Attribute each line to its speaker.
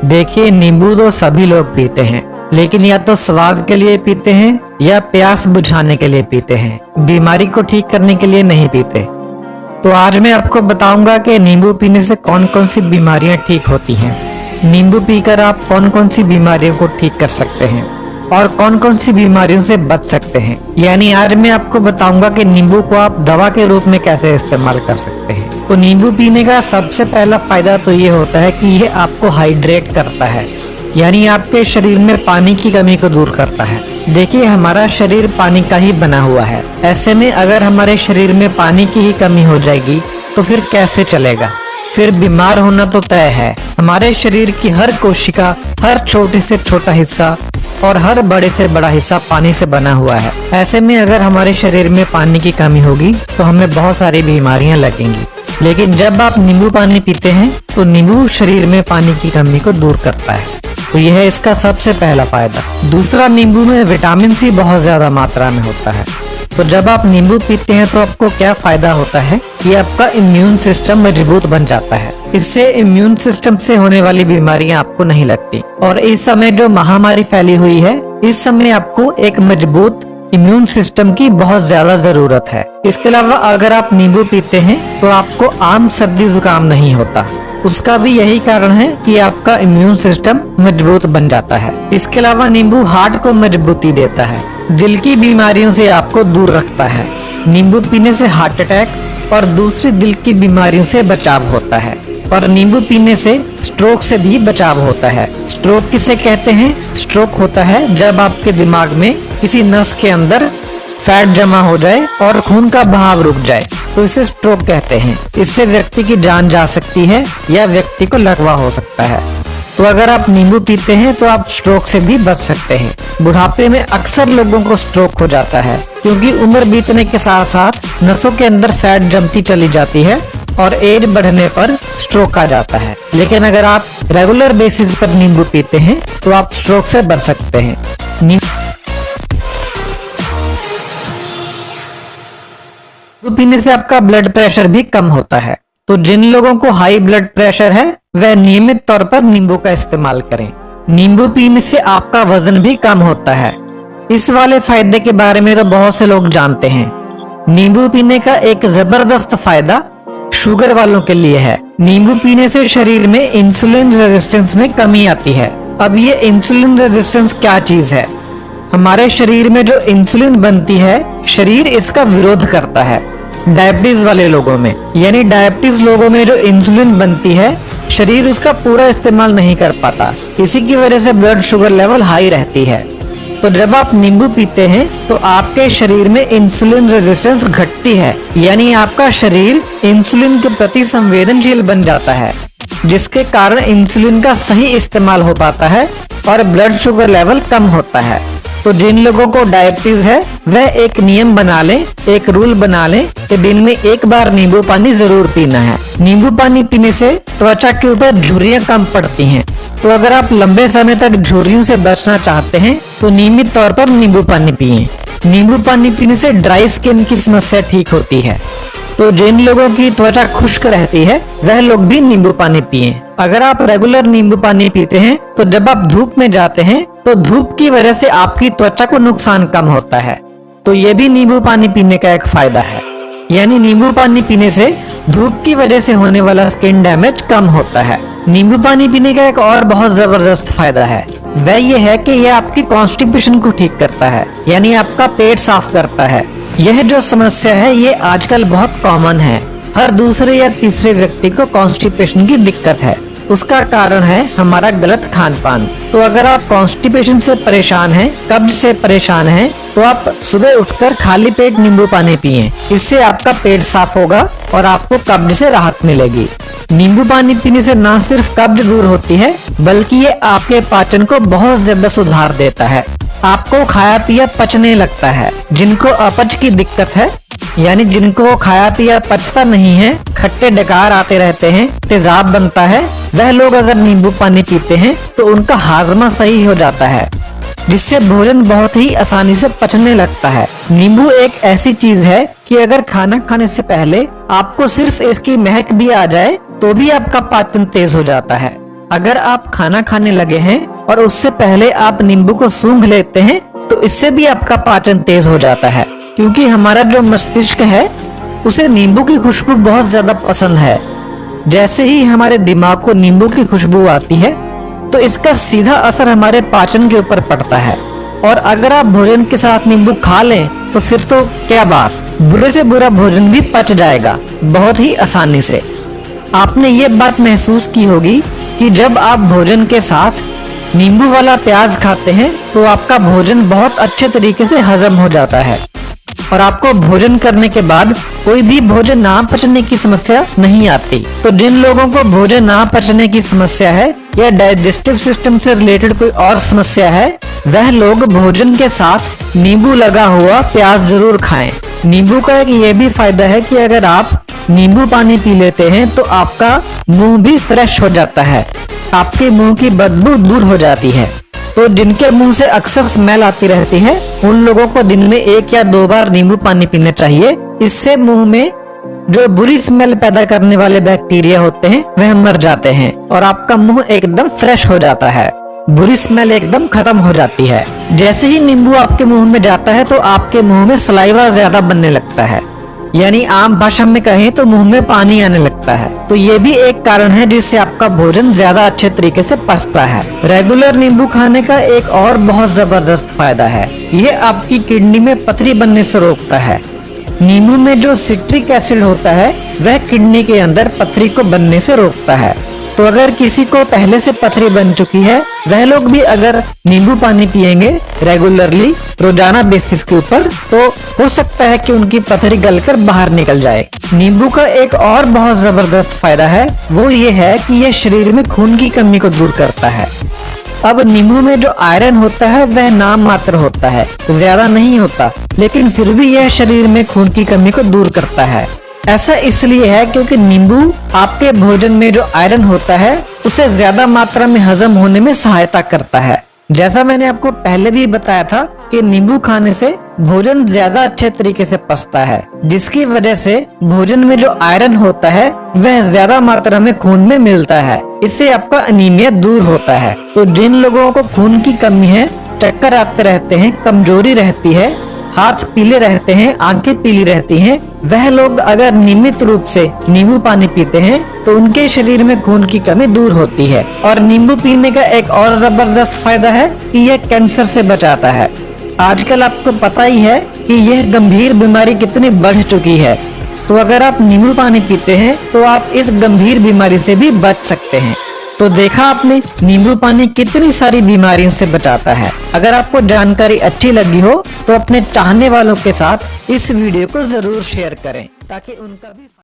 Speaker 1: देखिए, नींबू तो सभी लोग पीते हैं, लेकिन या तो स्वाद के लिए पीते हैं या प्यास बुझाने के लिए पीते हैं, बीमारी को ठीक करने के लिए नहीं पीते। तो आज मैं आपको बताऊंगा कि नींबू पीने से कौन कौन सी बीमारियां ठीक होती हैं। नींबू पीकर आप कौन कौन सी बीमारियों को ठीक कर सकते हैं और कौन कौन सी बीमारियों से बच सकते हैं। यानी आज मैं आपको बताऊंगा कि नींबू को आप दवा के रूप में कैसे इस्तेमाल कर सकते हैं। तो नींबू पीने का सबसे पहला फायदा तो ये होता है कि ये आपको हाइड्रेट करता है, यानी आपके शरीर में पानी की कमी को दूर करता है। देखिए, हमारा शरीर पानी का ही बना हुआ है। ऐसे में अगर हमारे शरीर में पानी की ही कमी हो जाएगी तो फिर कैसे चलेगा, फिर बीमार होना तो तय है। हमारे शरीर की हर कोशिका, हर छोटे से छोटा हिस्सा और हर बड़े से बड़ा हिस्सा पानी से बना हुआ है। ऐसे में अगर हमारे शरीर में पानी की कमी होगी तो हमें बहुत सारी बीमारियां लगेंगी। लेकिन जब आप नींबू पानी पीते हैं तो नींबू शरीर में पानी की कमी को दूर करता है। तो यह है इसका सबसे पहला फायदा। दूसरा, नींबू में विटामिन सी बहुत ज्यादा मात्रा में होता है। तो जब आप नींबू पीते हैं तो आपको क्या फायदा होता है कि आपका इम्यून सिस्टम मजबूत बन जाता है। इससे इम्यून सिस्टम से होने वाली बीमारियां आपको नहीं लगती। और इस समय जो महामारी फैली हुई है, इस समय आपको एक मजबूत इम्यून सिस्टम की बहुत ज्यादा जरूरत है। इसके अलावा अगर आप नींबू पीते हैं तो आपको आम सर्दी जुकाम नहीं होता। उसका भी यही कारण है कि आपका इम्यून सिस्टम मजबूत बन जाता है। इसके अलावा नींबू हार्ट को मजबूती देता है, दिल की बीमारियों से आपको दूर रखता है। नींबू पीने से हार्ट अटैक और दूसरी दिल की बीमारियों से बचाव होता है। और नींबू पीने से स्ट्रोक से भी बचाव होता है। स्ट्रोक किसे कहते हैं? स्ट्रोक होता है जब आपके दिमाग में किसी नस के अंदर फैट जमा हो जाए और खून का बहाव रुक जाए, तो इसे स्ट्रोक कहते हैं। इससे व्यक्ति की जान जा सकती है या व्यक्ति को लकवा हो सकता है। तो अगर आप नींबू पीते हैं तो आप स्ट्रोक से भी बच सकते हैं। बुढ़ापे में अक्सर लोगों को स्ट्रोक हो जाता है, क्योंकि उम्र बीतने के साथ साथ नसों के अंदर फैट जमती चली जाती है और एज बढ़ने पर स्ट्रोक आ जाता है। लेकिन अगर आप रेगुलर बेसिस पर नींबू पीते हैं तो आप स्ट्रोक से बच सकते हैं। नींबू पीने से आपका ब्लड प्रेशर भी कम होता है। तो जिन लोगों को हाई ब्लड प्रेशर है वह नियमित तौर पर नींबू का इस्तेमाल करें। नींबू पीने से आपका वजन भी कम होता है। इस वाले फायदे के बारे में तो बहुत से लोग जानते हैं। नींबू पीने का एक जबरदस्त फायदा शुगर वालों के लिए है। नींबू पीने से शरीर में इंसुलिन रेजिस्टेंस में कमी आती है। अब ये इंसुलिन रेजिस्टेंस क्या चीज है? हमारे शरीर में जो इंसुलिन बनती है, शरीर इसका विरोध करता है। डायबिटीज वाले लोगों में, यानी डायबिटीज लोगों में जो इंसुलिन बनती है, शरीर उसका पूरा इस्तेमाल नहीं कर पाता। इसी की वजह से ब्लड शुगर लेवल हाई रहती है। तो जब आप नींबू पीते हैं तो आपके शरीर में इंसुलिन रेजिस्टेंस घटती है, यानी आपका शरीर इंसुलिन के प्रति संवेदनशील बन जाता है, जिसके कारण इंसुलिन का सही इस्तेमाल हो पाता है और ब्लड शुगर लेवल कम होता है। तो जिन लोगों को डायबिटीज है वह एक नियम बना लें, एक रूल बना लें कि दिन में एक बार नींबू पानी जरूर पीना है। नींबू पानी पीने से त्वचा के ऊपर झुर्रियां कम पड़ती हैं। तो अगर आप लंबे समय तक झुर्रियों से बचना चाहते हैं तो नियमित तौर पर नींबू पानी पिएं। नींबू पानी पीने से ड्राई स्किन की समस्या ठीक होती है। तो जिन लोगों की त्वचा खुश्क रहती है वह लोग भी नींबू पानी पिएं। अगर आप रेगुलर नींबू पानी पीते हैं तो जब आप धूप में जाते हैं तो धूप की वजह से आपकी त्वचा को नुकसान कम होता है। तो ये भी नींबू पानी पीने का एक फायदा है। यानी नींबू पानी पीने से धूप की वजह से होने वाला स्किन डैमेज कम होता है। नींबू पानी पीने का एक और बहुत जबरदस्त फायदा है, वह ये है कि यह आपकी कॉन्स्टिपेशन को ठीक करता है, यानी आपका पेट साफ करता है। यह जो समस्या है ये आजकल बहुत कॉमन है। हर दूसरे या तीसरे व्यक्ति को कॉन्स्टिपेशन की दिक्कत है। उसका कारण है हमारा गलत खान पान। तो अगर आप कॉन्स्टिपेशन से परेशान हैं, कब्ज से परेशान हैं, तो आप सुबह उठकर खाली पेट नींबू पानी पिएं। इससे आपका पेट साफ होगा और आपको कब्ज से राहत मिलेगी। नींबू पानी पीने से न सिर्फ कब्ज दूर होती है, बल्कि ये आपके पाचन को बहुत ज्यादा सुधार देता है। आपको खाया पिया पचने लगता है। जिनको अपच की दिक्कत है, यानी जिनको खाया पिया पचता नहीं है, खट्टे डकार आते रहते हैं, तेजाब बनता है, वह लोग अगर नींबू पानी पीते हैं तो उनका हाजमा सही हो जाता है, जिससे भोजन बहुत ही आसानी से पचने लगता है। नींबू एक ऐसी चीज है कि अगर खाना खाने से पहले आपको सिर्फ इसकी महक भी आ जाए तो भी आपका पाचन तेज हो जाता है। अगर आप खाना खाने लगे हैं और उससे पहले आप नींबू को सूंघ लेते हैं तो इससे भी आपका पाचन तेज हो जाता है, क्योंकि हमारा जो मस्तिष्क है उसे नींबू की खुशबू बहुत ज्यादा पसंद है। जैसे ही हमारे दिमाग को नींबू की खुशबू आती है तो इसका सीधा असर हमारे पाचन के ऊपर पड़ता है। और अगर आप भोजन के साथ नींबू खा लें तो फिर तो क्या बात, बुरे से बुरा भोजन भी पच जाएगा बहुत ही आसानी से। आपने ये बात महसूस की होगी कि जब आप भोजन के साथ नींबू वाला प्याज खाते हैं तो आपका भोजन बहुत अच्छे तरीके से हजम हो जाता है और आपको भोजन करने के बाद कोई भी भोजन ना पचने की समस्या नहीं आती। तो जिन लोगों को भोजन ना पचने की समस्या है या डाइजेस्टिव सिस्टम से रिलेटेड कोई और समस्या है, वह लोग भोजन के साथ नींबू लगा हुआ प्याज जरूर खाएं। नींबू का एक ये भी फायदा है कि अगर आप नींबू पानी पी लेते हैं तो आपका मुंह भी फ्रेश हो जाता है, आपके मुंह की बदबू दूर हो जाती है। तो जिनके मुंह से अक्सर स्मेल आती रहती है उन लोगों को दिन में 1 या 2 बार नींबू पानी पीना चाहिए। इससे मुंह में जो बुरी स्मेल पैदा करने वाले बैक्टीरिया होते हैं वह मर जाते हैं और आपका मुंह एकदम फ्रेश हो जाता है, बुरी स्मेल एकदम खत्म हो जाती है। जैसे ही नींबू आपके मुंह में जाता है तो आपके मुंह में सलाइवा ज्यादा बनने लगता है, यानी आम भाषा में कहें तो मुंह में पानी आने लगता है। तो ये भी एक कारण है जिससे आपका भोजन ज्यादा अच्छे तरीके से पचता है। रेगुलर नींबू खाने का एक और बहुत जबरदस्त फायदा है, ये आपकी किडनी में पथरी बनने से रोकता है। नींबू में जो सिट्रिक एसिड होता है वह किडनी के अंदर पथरी को बनने से रोकता है। तो अगर किसी को पहले से पथरी बन चुकी है वह लोग भी अगर नींबू पानी पिएंगे रेगुलरली रोजाना बेसिस के ऊपर तो हो सकता है कि उनकी पथरी गलकर बाहर निकल जाए। नींबू का एक और बहुत जबरदस्त फायदा है, वो ये है कि यह शरीर में खून की कमी को दूर करता है। अब नींबू में जो आयरन होता है वह नाम मात्र होता है, ज्यादा नहीं होता, लेकिन फिर भी यह शरीर में खून की कमी को दूर करता है। ऐसा इसलिए है क्योंकि नींबू आपके भोजन में जो आयरन होता है उसे ज्यादा मात्रा में हजम होने में सहायता करता है। जैसा मैंने आपको पहले भी बताया था कि नींबू खाने से भोजन ज्यादा अच्छे तरीके से पचता है, जिसकी वजह से भोजन में जो आयरन होता है वह ज्यादा मात्रा में खून में मिलता है। इससे आपका अनीमिया दूर होता है। तो जिन लोगों को खून की कमी है, चक्कर आते रहते हैं, कमजोरी रहती है, हाथ पीले रहते हैं, आंखें पीली रहती हैं, वह लोग अगर नियमित रूप से नींबू पानी पीते हैं तो उनके शरीर में खून की कमी दूर होती है। और नींबू पीने का एक और जबरदस्त फायदा है कि यह कैंसर से बचाता है। आजकल आपको पता ही है कि यह गंभीर बीमारी कितनी बढ़ चुकी है, तो अगर आप नींबू पानी पीते हैं तो आप इस गंभीर बीमारी से भी बच सकते हैं। तो देखा आपने, नींबू पानी कितनी सारी बीमारियों से बचाता है। अगर आपको जानकारी अच्छी लगी हो तो अपने चाहने वालों के साथ इस वीडियो को जरूर शेयर करें ताकि उनका भी